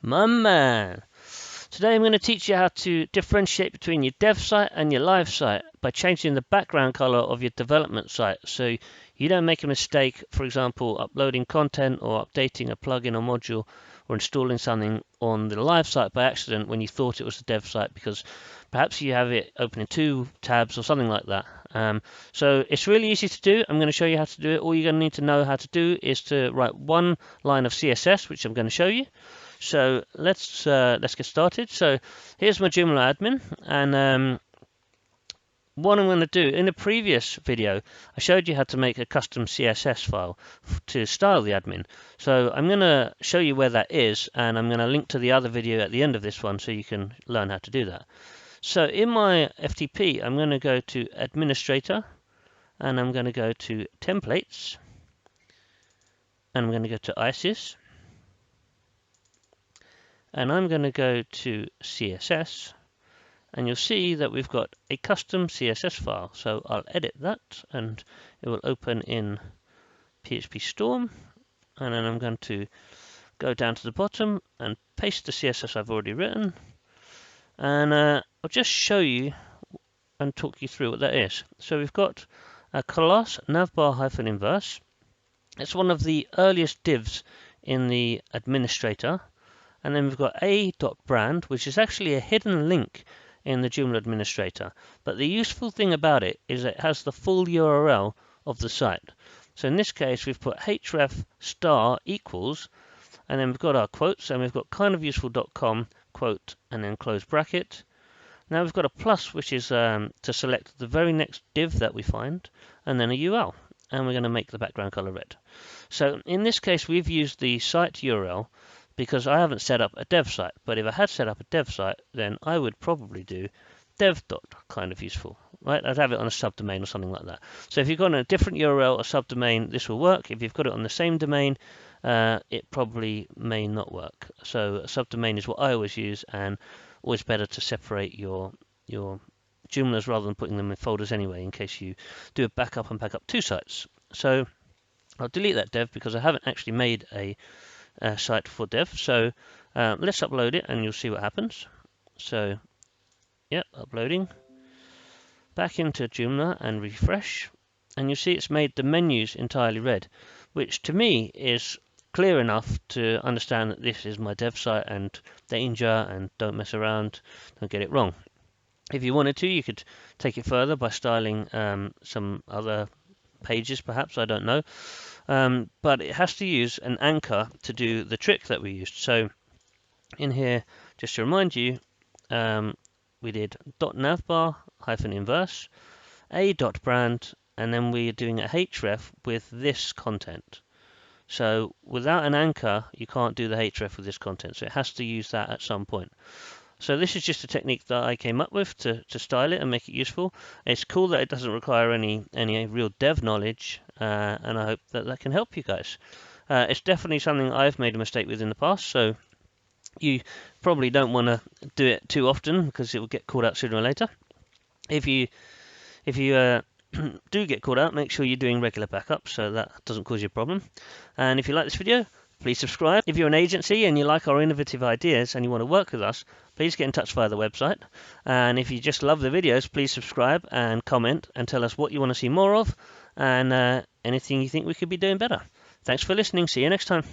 My man. Today I'm going to teach you how to differentiate between your dev site and your live site by changing the background color of your development site so you don't make a mistake, for example, uploading content or updating a plugin or module or installing something on the live site by accident when you thought it was the dev site because perhaps you have it open in 2 tabs or something like that. So it's really easy to do. I'm going to show you how to do it. All you're going to need to know how to do is to write one line of CSS, which I'm going to show you. So let's get started. So here's my Joomla admin, and what I'm going to do, in a previous video I showed you how to make a custom CSS file to style the admin. So I'm going to show you where that is, and I'm going to link to the other video at the end of this one so you can learn how to do that. So in my FTP I'm going to go to Administrator, and I'm going to go to Templates, and I'm going to go to ISIS, and I'm going to go to CSS, and you'll see that we've got a custom CSS file. So I'll edit that and it will open in PHP Storm, and then I'm going to go down to the bottom and paste the CSS I've already written, and I'll just show you and talk you through what that is. So we've got a class navbar-inverse. It's one of the earliest divs in the administrator. And then we've got a.brand, which is actually a hidden link in the Joomla administrator. But the useful thing about it is it has the full URL of the site. So in this case, we've put href star equals, and then we've got our quotes, and we've got kindofuseful.com quote, and then close bracket. Now we've got a plus, which is to select the very next div that we find, and then a UL. And we're going to make the background color red. So in this case, we've used the site URL because I haven't set up a dev site. But if I had set up a dev site, then I would probably do dev.kindofuseful, right? I'd have it on a subdomain or something like that. So if you've got a different URL or subdomain, this will work. If you've got it on the same domain, it probably may not work. So a subdomain is what I always use, and always better to separate your Joomlas rather than putting them in folders anyway, in case you do a backup and back up 2 sites. So I'll delete that dev because I haven't actually made a site for dev. So let's upload it and you'll see what happens. So yep, uploading. Back into Joomla and refresh, and you see it's made the menus entirely red, which to me is clear enough to understand that this is my dev site and danger, and don't mess around, don't get it wrong. If you wanted to, you could take it further by styling some other pages perhaps, I don't know. But it has to use an anchor to do the trick that we used. So in here, just to remind you, we did .navbar-inverse, a.brand, and then we're doing a href with this content. So without an anchor, you can't do the href with this content. So it has to use that at some point. So this is just a technique that I came up with to style it and make it useful. It's cool that it doesn't require any real dev knowledge, and I hope that that can help you guys. It's definitely something I've made a mistake with in the past, so you probably don't want to do it too often because it will get called out sooner or later. If you do get called out, make sure you're doing regular backups so that doesn't cause you a problem. And if you like this video, please subscribe. If you're an agency and you like our innovative ideas and you want to work with us, please get in touch via the website. And if you just love the videos, please subscribe and comment and tell us what you want to see more of, and anything you think we could be doing better. Thanks for listening. See you next time.